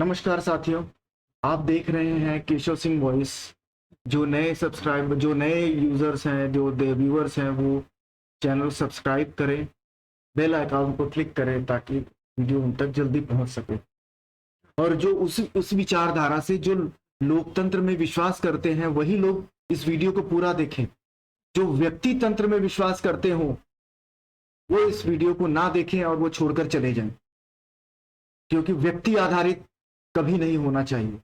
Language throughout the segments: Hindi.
नमस्कार साथियों, आप देख रहे हैं केशव सिंह वॉइस। जो नए यूजर्स हैं, जो व्यूअर्स हैं, वो चैनल सब्सक्राइब करें, बेल आइकन को क्लिक करें ताकि वीडियो उन तक जल्दी पहुंच सके। और जो उस विचारधारा से जो लोकतंत्र में विश्वास करते हैं वही लोग इस वीडियो को पूरा देखें। जो व्यक्ति तंत्र में विश्वास करते हो वो इस वीडियो को ना देखें और वो छोड़कर चले जाएं, क्योंकि व्यक्ति आधारित कभी नहीं होना चाहिए।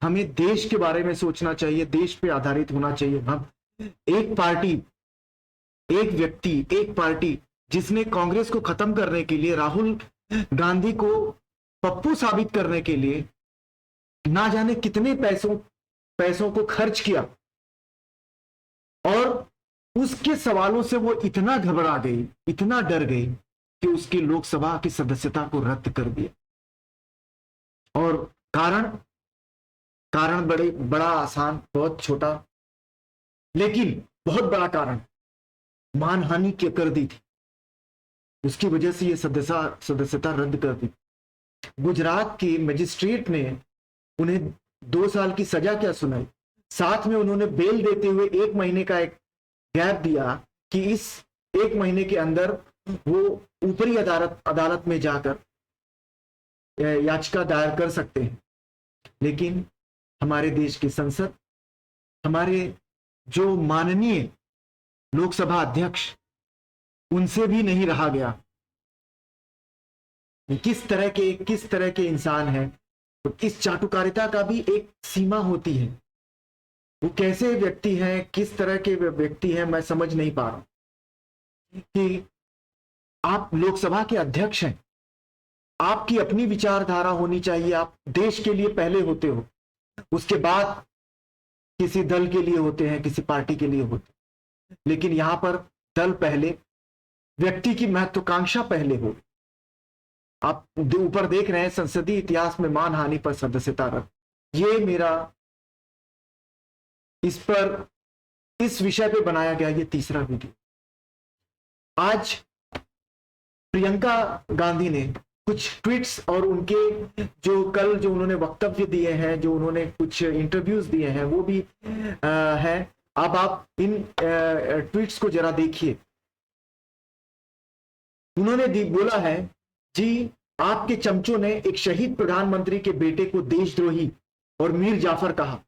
हमें देश के बारे में सोचना चाहिए, देश पे आधारित होना चाहिए। हम एक पार्टी, एक व्यक्ति, एक पार्टी जिसने कांग्रेस को खत्म करने के लिए, राहुल गांधी को पप्पू साबित करने के लिए ना जाने कितने पैसों को खर्च किया, और उसके सवालों से वो इतना घबरा गई, इतना डर गई कि उसकी लोकसभा की सदस्यता को रद्द कर दिया। और कारण बड़ा आसान, बहुत छोटा, लेकिन बहुत बड़ा कारण, मानहानि की कर दी थी। उसकी वजह से ये सदस्यता रद्द कर दी। गुजरात की मजिस्ट्रेट ने उन्हें 2 साल की सजा क्या सुनाई, साथ में उन्होंने बेल देते हुए 1 महीने का एक गैप दिया कि इस 1 महीने के अंदर वो ऊपरी अदालत में जाकर याचिका दायर कर सकते हैं। लेकिन हमारे देश की संसद, हमारे जो माननीय लोकसभा अध्यक्ष, उनसे भी नहीं रहा गया। किस तरह के इंसान हैं। तो इस चाटुकारिता का भी एक सीमा होती है। वो कैसे व्यक्ति हैं, किस तरह के व्यक्ति हैं, मैं समझ नहीं पा रहा कि आप लोकसभा के अध्यक्ष हैं, आपकी अपनी विचारधारा होनी चाहिए। आप देश के लिए पहले होते हो, उसके बाद किसी दल के लिए होते हैं, किसी पार्टी के लिए होते हैं। लेकिन यहां पर दल पहले, व्यक्ति की महत्वाकांक्षा पहले हो। आप ऊपर देख रहे हैं संसदीय इतिहास में मानहानि पर सदस्यता रद्द। ये मेरा इस विषय पे बनाया गया ये तीसरा वीडियो। आज प्रियंका गांधी ने कुछ ट्वीट्स और उनके जो उन्होंने वक्तव्य दिए हैं, जो उन्होंने कुछ इंटरव्यूज दिए हैं, वो भी है। अब आप इन ट्वीट्स को जरा देखिए। उन्होंने बोला है, जी आपके चमचों ने एक शहीद प्रधानमंत्री के बेटे को देशद्रोही और मीर जाफर कहा।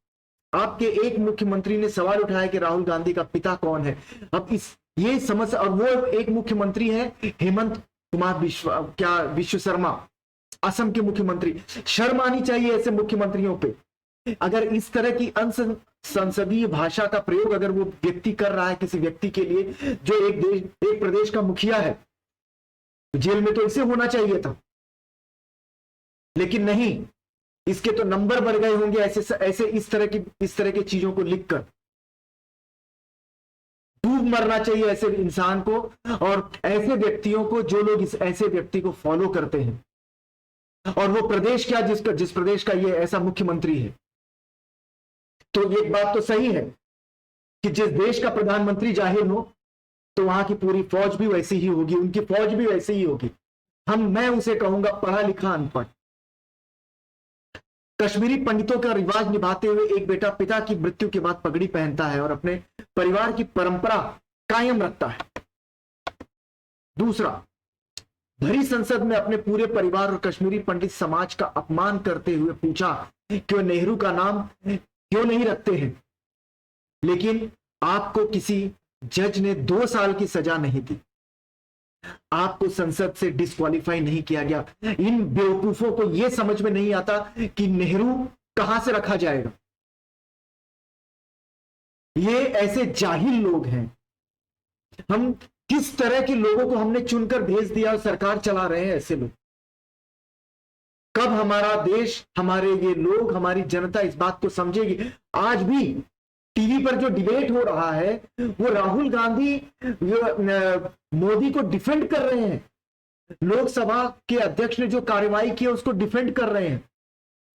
आपके एक मुख्यमंत्री ने सवाल उठाया कि राहुल गांधी का पिता कौन है। अब ये समझ, और वो एक मुख्यमंत्री है हेमंत कुमार विश्व शर्मा, असम के मुख्यमंत्री। शर्म आनी चाहिए ऐसे मुख्यमंत्रियों पे। अगर इस तरह की संसदीय भाषा का प्रयोग अगर वो व्यक्ति कर रहा है किसी व्यक्ति के लिए जो एक प्रदेश का मुखिया है, तो जेल में तो इसे होना चाहिए था। लेकिन नहीं, इसके तो नंबर बढ़ गए होंगे ऐसे इस तरह की चीजों को लिखकर। डूब मरना चाहिए ऐसे इंसान को और ऐसे व्यक्तियों को, जो लोग ऐसे व्यक्ति को फॉलो करते हैं। और वो प्रदेश क्या, जिस प्रदेश का ये ऐसा मुख्यमंत्री है। तो एक बात तो सही है कि जिस देश का प्रधानमंत्री जाहिर हो तो वहां की पूरी फौज भी वैसी ही होगी, उनकी फौज भी वैसी ही होगी। मैं उसे कहूंगा पढ़ा लिखा अनपढ़। कश्मीरी पंडितों का रिवाज निभाते हुए एक बेटा पिता की मृत्यु के बाद पगड़ी पहनता है और अपने परिवार की परंपरा कायम रखता है। दूसरा, भरी संसद में अपने पूरे परिवार और कश्मीरी पंडित समाज का अपमान करते हुए पूछा क्यों नेहरू का नाम क्यों नहीं रखते हैं। लेकिन आपको किसी जज ने 2 साल की सजा नहीं दी, आपको संसद से डिस्क्वालीफाई नहीं किया गया। इन बेवकूफों को यह समझ में नहीं आता कि नेहरू कहां से रखा जाएगा। ये ऐसे जाहिल लोग हैं। हम किस तरह के लोगों को हमने चुनकर भेज दिया और सरकार चला रहे हैं ऐसे लोग। कब हमारा देश, हमारे ये लोग, हमारी जनता इस बात को समझेगी। आज भी टीवी पर जो डिबेट हो रहा है वो राहुल गांधी मोदी को डिफेंड कर रहे हैं। लोकसभा के अध्यक्ष ने जो कार्रवाई की है उसको डिफेंड कर रहे हैं।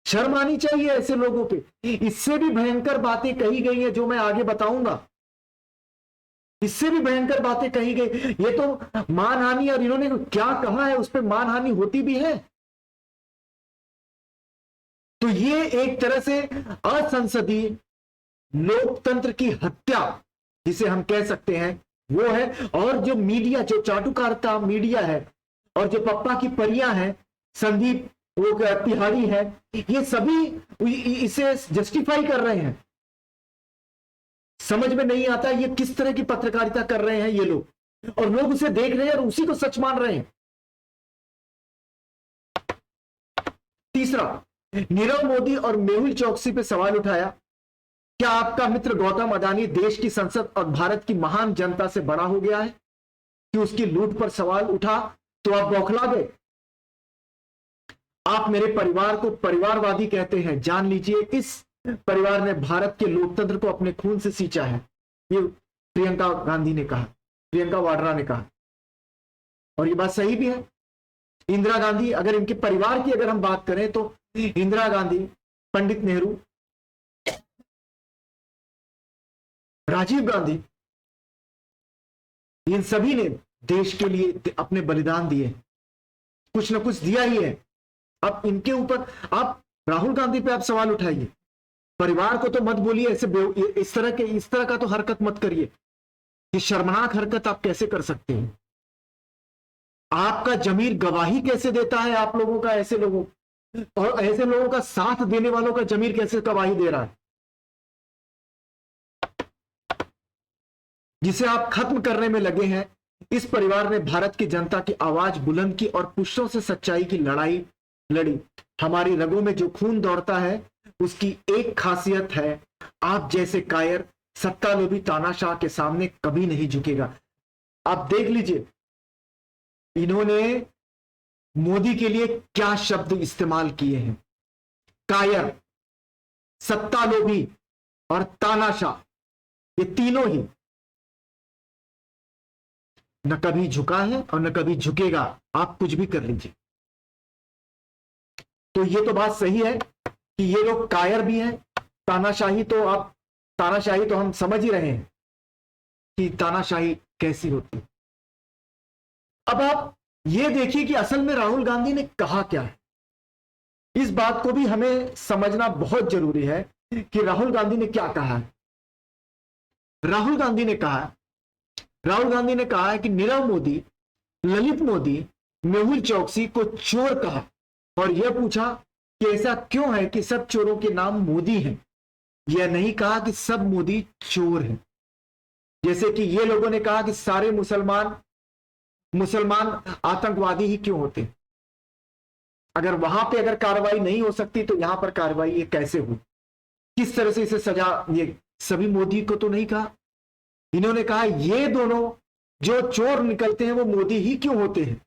शर्म आनी चाहिए ऐसे लोगों पे। इससे भी भयंकर बातें कही गई हैं जो मैं आगे बताऊंगा। इससे भी भयंकर बातें कही गई। ये तो मानहानि, और इन्होंने क्या कहा है उस पर मानहानि होती भी है। तो ये एक तरह से असंसदीय लोकतंत्र की हत्या जिसे हम कह सकते हैं वो है। और जो मीडिया, जो चाटुकारिता मीडिया है और जो पप्पा की परियां हैं, संदीप वो तिहाड़ी है, ये सभी इसे जस्टिफाई कर रहे हैं। समझ में नहीं आता ये किस तरह की पत्रकारिता कर रहे हैं ये लोग, और लोग उसे देख रहे हैं और उसी को सच मान रहे हैं। तीसरा, नीरव मोदी और मेहुल चौकसी पे सवाल उठाया, क्या आपका मित्र गौतम अडानी देश की संसद और भारत की महान जनता से बड़ा हो गया है कि उसकी लूट पर सवाल उठा तो आप बौखला गए? आप मेरे परिवार को परिवारवादी कहते हैं, जान लीजिए इस परिवार ने भारत के लोकतंत्र को अपने खून से सींचा है। ये प्रियंका गांधी ने कहा, प्रियंका वाड्रा ने कहा, और ये बात सही भी है। इंदिरा गांधी, अगर इनके परिवार की अगर हम बात करें तो इंदिरा गांधी, पंडित नेहरू, राजीव गांधी, इन सभी ने देश के लिए अपने बलिदान दिए, कुछ ना कुछ दिया ही है। अब इनके ऊपर आप राहुल गांधी पे आप सवाल उठाइए, परिवार को तो मत बोलिए ऐसे, इस तरह का तो हरकत मत करिए कि शर्मनाक हरकत आप कैसे कर सकते हैं? आपका जमीर गवाही कैसे देता है आप लोगों का, ऐसे लोगों और ऐसे लोगों का साथ देने वालों का जमीर कैसे गवाही दे रहा है? जिसे आप खत्म करने में लगे हैं। इस परिवार ने भारत की जनता की आवाज बुलंद की और पुरुषों से सच्चाई की लड़ाई लड़ी। हमारी रगों में जो खून दौड़ता है उसकी एक खासियत है, आप जैसे कायर सत्तालोभी तानाशाह के सामने कभी नहीं झुकेगा। आप देख लीजिए इन्होंने मोदी के लिए क्या शब्द इस्तेमाल किए हैं, कायर, सत्तालोभी और तानाशाह, ये तीनों ही न कभी झुका है और न कभी झुकेगा, आप कुछ भी कर लीजिए। तो ये तो बात सही है कि ये लोग कायर भी हैं, तानाशाही तो हम समझ ही रहे हैं कि तानाशाही कैसी होती है। अब आप ये देखिए कि असल में राहुल गांधी ने कहा क्या है। इस बात को भी हमें समझना बहुत जरूरी है कि राहुल गांधी ने क्या कहा है। राहुल गांधी ने कहा है कि नीरव मोदी, ललित मोदी, मेहुल चौकसी को चोर कहा और यह पूछा कि ऐसा क्यों है कि सब चोरों के नाम मोदी हैं। यह नहीं कहा कि सब मोदी चोर हैं, जैसे कि ये लोगों ने कहा कि सारे मुसलमान आतंकवादी ही क्यों होते। अगर वहां पे अगर कार्रवाई नहीं हो सकती तो यहां पर कार्रवाई ये कैसे हो, किस तरह से इसे सजा, ये सभी मोदी को तो नहीं कहा। इन्होंने कहा ये दोनों जो चोर निकलते हैं वो मोदी ही क्यों होते हैं।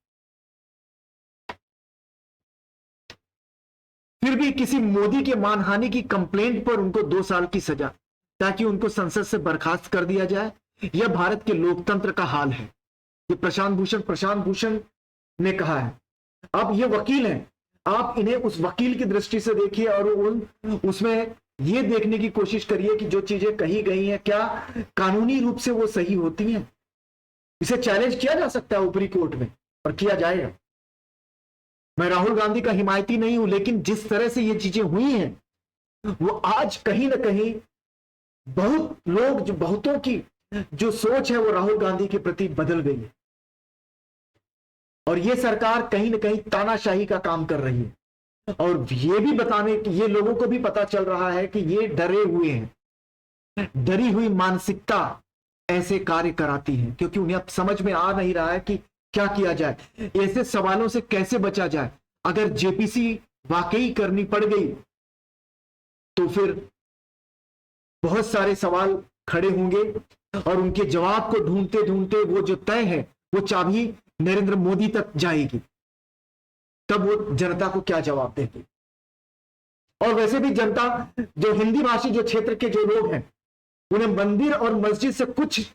फिर भी किसी मोदी के मानहानि की कंप्लेंट पर उनको 2 साल की सजा, ताकि उनको संसद से बर्खास्त कर दिया जाए। यह भारत के लोकतंत्र का हाल है, ये प्रशांत भूषण ने कहा है। अब ये वकील हैं, आप इन्हें उस वकील की दृष्टि से देखिए और उसमें ये देखने की कोशिश करिए कि जो चीजें कही गई हैं क्या कानूनी रूप से वो सही होती हैं। इसे चैलेंज किया जा सकता है ऊपरी कोर्ट में और किया जाएगा। मैं राहुल गांधी का हिमायती नहीं हूं, लेकिन जिस तरह से ये चीजें हुई हैं वो आज कहीं ना कहीं बहुतों की जो सोच है वो राहुल गांधी के प्रति बदल गई है, और ये सरकार कहीं ना कहीं तानाशाही का काम कर रही है। और ये भी बताने की, ये लोगों को भी पता चल रहा है कि ये डरे हुए हैं, डरी हुई मानसिकता ऐसे कार्य कराती है, क्योंकि उन्हें अब समझ में आ नहीं रहा है कि क्या किया जाए, ऐसे सवालों से कैसे बचा जाए। अगर जेपीसी वाकई करनी पड़ गई तो फिर बहुत सारे सवाल खड़े होंगे और उनके जवाब को ढूंढते ढूंढते वो जो तय है वो चाबी नरेंद्र मोदी तक जाएगी, तब वो जनता को क्या जवाब देंगे। और वैसे भी जनता, जो हिंदी भाषी जो क्षेत्र के जो लोग हैं, उन्हें मंदिर और मस्जिद से कुछ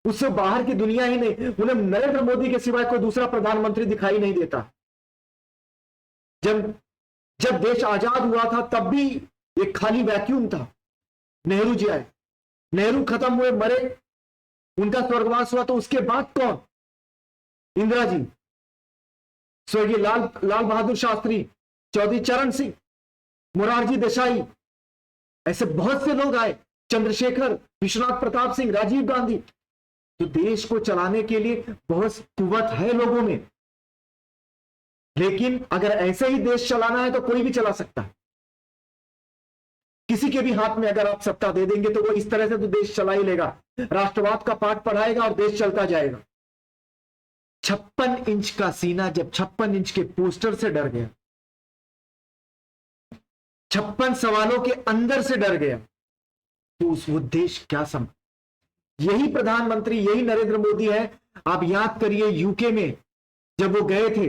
उससे बाहर की दुनिया ही नहीं, उन्हें नरेंद्र मोदी के सिवाय कोई दूसरा प्रधानमंत्री दिखाई नहीं देता। जब देश आजाद हुआ था तब भी एक खाली वैक्यूम था। नेहरू जी आए, नेहरू खत्म हुए, मरे, उनका स्वर्गवास हुआ, तो उसके बाद कौन? इंदिरा जी, स्वर्गीय लाल बहादुर शास्त्री, चौधरी चरण सिंह, मोरारजी देसाई, ऐसे बहुत से लोग आए, चंद्रशेखर, विश्वनाथ प्रताप सिंह, राजीव गांधी। तो देश को चलाने के लिए बहुत कुवत है लोगों में, लेकिन अगर ऐसे ही देश चलाना है तो कोई भी चला सकता है। किसी के भी हाथ में अगर आप सत्ता दे देंगे तो वो इस तरह से तो देश चला ही लेगा, राष्ट्रवाद का पाठ पढ़ाएगा और देश चलता जाएगा। 56 इंच का सीना जब 56 इंच के पोस्टर से डर गया, 56 सवालों के अंदर से डर गया, तो उस वो देश क्या समझ। यही प्रधानमंत्री, यही नरेंद्र मोदी है। आप याद करिए यूके में जब वो गए थे,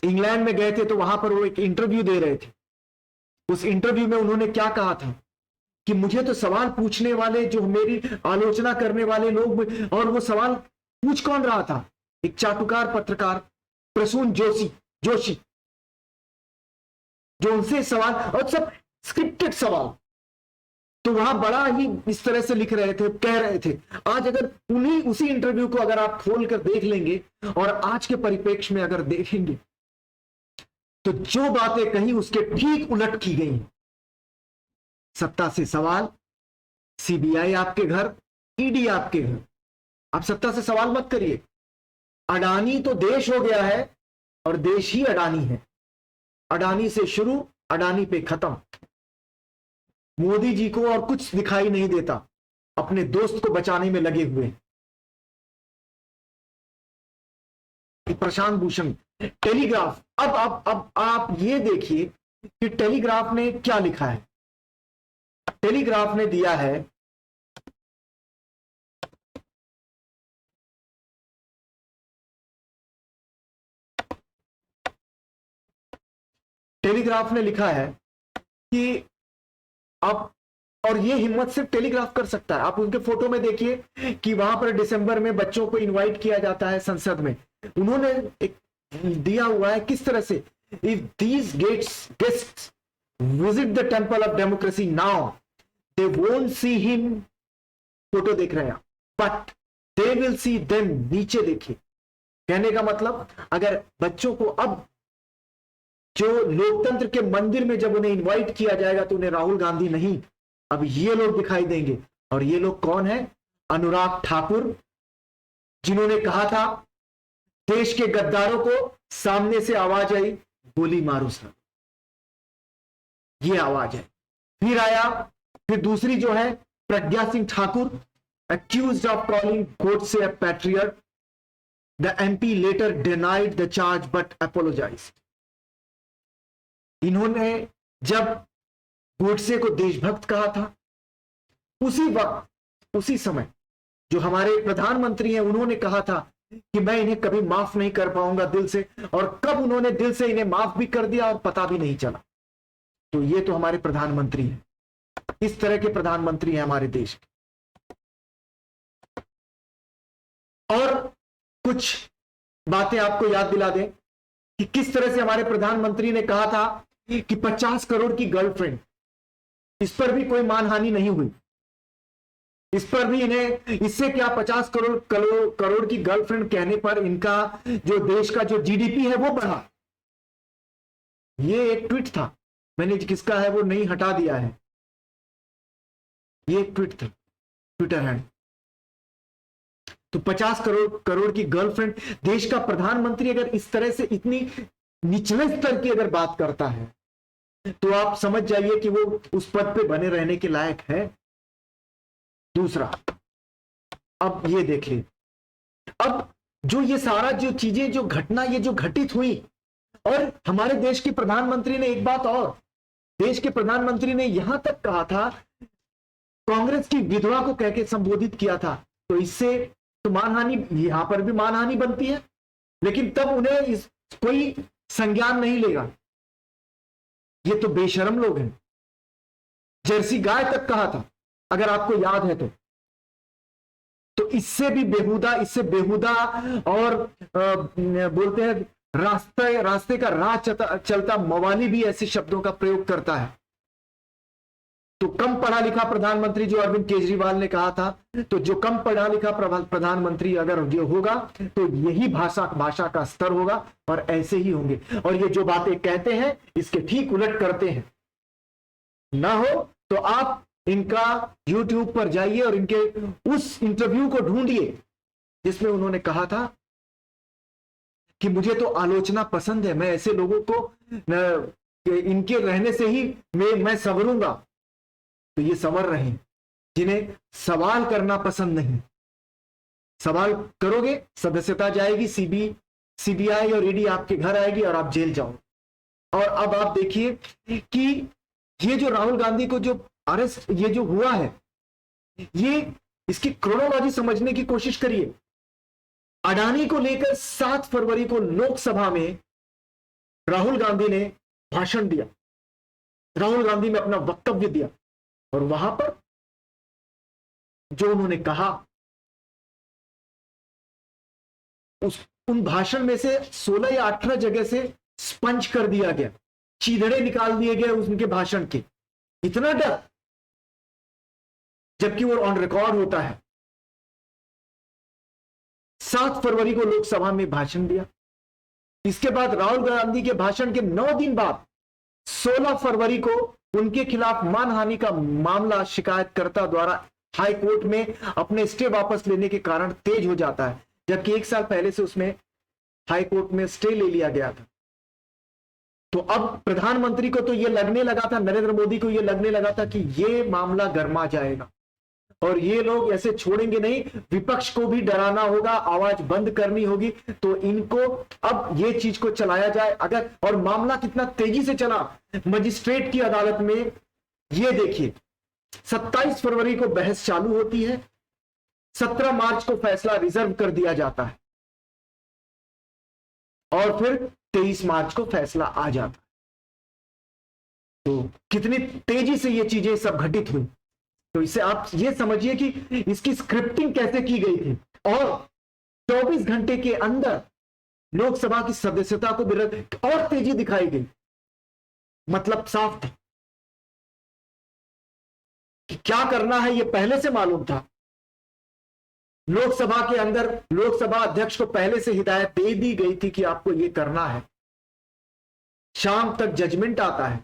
इंग्लैंड में गए थे, तो वहां पर वो एक इंटरव्यू दे रहे थे। उस इंटरव्यू में उन्होंने क्या कहा था कि मुझे तो सवाल पूछने वाले, जो मेरी आलोचना करने वाले लोग, और वो सवाल पूछ कौन रहा था? एक चाटुकार पत्रकार प्रसून जोशी, जो उनसे सवाल, और सब स्क्रिप्टेड सवाल। तो वहां बड़ा ही इस तरह से लिख रहे थे, कह रहे थे। आज अगर उसी इंटरव्यू को अगर आप खोल कर देख लेंगे और आज के परिप्रेक्ष्य में अगर देखेंगे, तो जो बातें कही उसके ठीक उलट की गई। सत्ता से सवाल, सीबीआई आपके घर, ईडी आपके घर। आप सत्ता से सवाल मत करिए। अडानी तो देश हो गया है और देश ही अडानी है। अडानी से शुरू, अडानी पे खत्म। मोदी जी को और कुछ दिखाई नहीं देता, अपने दोस्त को बचाने में लगे हुए। प्रशांत भूषण, टेलीग्राफ। अब आप ये देखिए कि टेलीग्राफ ने क्या लिखा है। टेलीग्राफ ने दिया है, टेलीग्राफ ने लिखा है कि अब, और ये हिम्मत सिर्फ टेलीग्राफ कर सकता है। आप उनके फोटो में देखिए कि वहां पर दिसंबर में बच्चों को इनवाइट किया जाता है संसद में। उन्होंने एक दिया हुआ है किस तरह से, if these guests visit the temple of democracy now they won't see him, photo देख रहे हैं, but they will see them. नीचे देखिए, कहने का मतलब अगर बच्चों को अब जो लोकतंत्र के मंदिर में जब उन्हें इनवाइट किया जाएगा तो उन्हें राहुल गांधी नहीं, अब ये लोग दिखाई देंगे। और ये लोग कौन है? अनुराग ठाकुर, जिन्होंने कहा था देश के गद्दारों को सामने से आवाज आई, गोली मारो सर, ये आवाज है। फिर आया, फिर दूसरी जो है Pragya Singh Thakur, accused of calling Godse a patriot. The MP later denied the charge but apologized. इन्होंने जब गोडसे को देशभक्त कहा था, उसी वक्त, उसी समय जो हमारे प्रधानमंत्री हैं, उन्होंने कहा था कि मैं इन्हें कभी माफ नहीं कर पाऊंगा दिल से, और कब उन्होंने दिल से इन्हें माफ भी कर दिया और पता भी नहीं चला। तो ये तो हमारे प्रधानमंत्री हैं, इस तरह के प्रधानमंत्री हैं हमारे देश के। और कुछ बातें आपको याद दिला दें कि किस तरह से हमारे प्रधानमंत्री ने कहा था कि 50 करोड़ की गर्लफ्रेंड, इस पर भी कोई मानहानि नहीं हुई। इस पर भी इन्हें, इससे क्या 50 करोड़ की गर्लफ्रेंड कहने पर इनका जो देश का जो जीडीपी है वो बढ़ा। ये एक ट्वीट था, मैंने किसका है वो नहीं हटा दिया है, ये एक ट्वीट था, ट्विटर हैंड। तो 50 करोड़ की गर्लफ्रेंड, देश का प्रधानमंत्री अगर इस तरह से इतनी निचले स्तर की अगर बात करता है तो आप समझ जाइए कि वो उस पद पे बने रहने के लायक है। दूसरा, अब ये देखिए, अब जो ये सारा जो चीजें, जो घटना ये जो घटित हुई, और हमारे देश के प्रधानमंत्री ने एक बात और, देश के प्रधानमंत्री ने यहां तक कहा था, कांग्रेस की विधवा को कह के संबोधित किया था। तो इससे तो मानहानि, यहां पर भी मानहानि बनती है, लेकिन तब उन्हें इस कोई संज्ञान नहीं लेगा। ये तो बेशरम लोग हैं। जर्सी गाय तक कहा था, अगर आपको याद है तो इससे भी बेहुदा, इससे बेहुदा, और बोलते हैं रास्ते का राह चलता मवाली भी ऐसे शब्दों का प्रयोग करता है। तो कम पढ़ा लिखा प्रधानमंत्री जो अरविंद केजरीवाल ने कहा था, तो जो कम पढ़ा लिखा प्रधानमंत्री अगर ये होगा तो यही भाषा का स्तर होगा, और ऐसे ही होंगे। और ये जो बातें कहते हैं इसके ठीक उलट करते हैं। ना हो तो आप इनका YouTube पर जाइए और इनके उस इंटरव्यू को ढूंढिए जिसमें उन्होंने कहा था कि मुझे तो आलोचना पसंद है, मैं ऐसे लोगों को इनके रहने से ही मैं संवरूंगा। तो ये संवर रहे हैं जिन्हें सवाल करना पसंद नहीं। सवाल करोगे सदस्यता जाएगी, सीबीआई और ईडी आपके घर आएगी और आप जेल जाओ। और अब आप देखिए कि ये जो राहुल गांधी को जो अरेस्ट ये जो हुआ है, ये इसकी क्रोनोलॉजी समझने की कोशिश करिए। अडानी को लेकर 7 फरवरी को लोकसभा में राहुल गांधी ने भाषण दिया, राहुल गांधी ने अपना वक्तव्य दिया और वहां पर जो उन्होंने कहा उन भाषण में से 16 या 18 जगह से स्पंज कर दिया गया, चीधड़े निकाल दिए गए उनके भाषण के। इतना डर, जबकि वो ऑन रिकॉर्ड होता है। 7 फरवरी को लोकसभा में भाषण दिया। इसके बाद राहुल गांधी के भाषण के 9 दिन बाद 16 फरवरी को उनके खिलाफ मानहानि का मामला शिकायतकर्ता द्वारा हाई कोर्ट में अपने स्टे वापस लेने के कारण तेज हो जाता है, जबकि 1 साल पहले से उसमें हाई कोर्ट में स्टे ले लिया गया था। तो अब प्रधानमंत्री को तो यह लगने लगा था, नरेंद्र मोदी को यह लगने लगा था कि यह मामला गर्मा जाएगा और ये लोग ऐसे छोड़ेंगे नहीं, विपक्ष को भी डराना होगा, आवाज बंद करनी होगी। तो इनको अब ये चीज को चलाया जाए अगर, और मामला कितना तेजी से चला मजिस्ट्रेट की अदालत में। ये देखिए 27 फरवरी को बहस चालू होती है, 17 मार्च को फैसला रिजर्व कर दिया जाता है और फिर 23 मार्च को फैसला आ जाता है। तो कितनी तेजी से ये चीजें सब घटित हुई। तो इसे आप ये समझिए कि इसकी स्क्रिप्टिंग कैसे की गई थी और 24 घंटे के अंदर लोकसभा की सदस्यता को और तेजी दिखाई गई। मतलब साफ था कि क्या करना है, यह पहले से मालूम था। लोकसभा के अंदर लोकसभा अध्यक्ष को पहले से हिदायत दे दी गई थी कि आपको यह करना है। शाम तक जजमेंट आता है,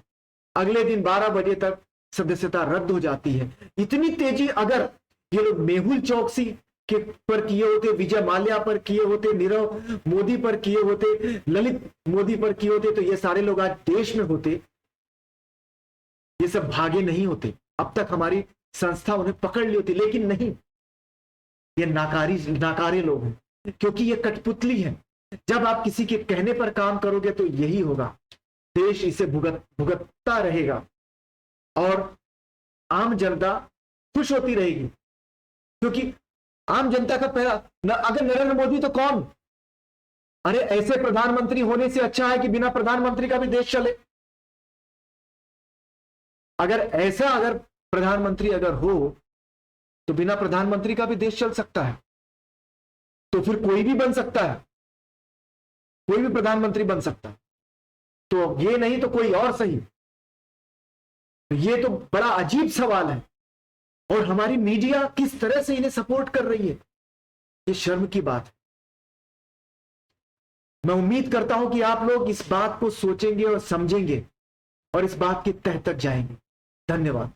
अगले दिन 12 बजे तक सदस्यता रद्द हो जाती है। इतनी तेजी अगर ये लोग मेहुल चौकसी के पर किए होते, विजय माल्या पर किए होते, नीरव मोदी पर किए होते, ललित मोदी पर किए होते, तो ये सारे लोग आज देश में होते, ये सब भागे नहीं होते। अब तक हमारी संस्था उन्हें पकड़ ली होती, लेकिन नहीं, ये नाकारे लोग हैं, क्योंकि ये कठपुतली है। जब आप किसी के कहने पर काम करोगे तो यही होगा, देश इसे भुगतता रहेगा और आम जनता खुश होती रहेगी। क्योंकि आम जनता का पहला अगर नरेंद्र मोदी तो कौन, अरे ऐसे प्रधानमंत्री होने से अच्छा है कि बिना प्रधानमंत्री का भी देश चले। अगर प्रधानमंत्री अगर हो तो बिना प्रधानमंत्री का भी देश चल सकता है। तो फिर कोई भी बन सकता है, कोई भी प्रधानमंत्री बन सकता है। तो ये नहीं तो कोई और सही। ये तो बड़ा अजीब सवाल है और हमारी मीडिया किस तरह से इन्हें सपोर्ट कर रही है, ये शर्म की बात है। मैं उम्मीद करता हूं कि आप लोग इस बात को सोचेंगे और समझेंगे और इस बात के तह तक जाएंगे। धन्यवाद।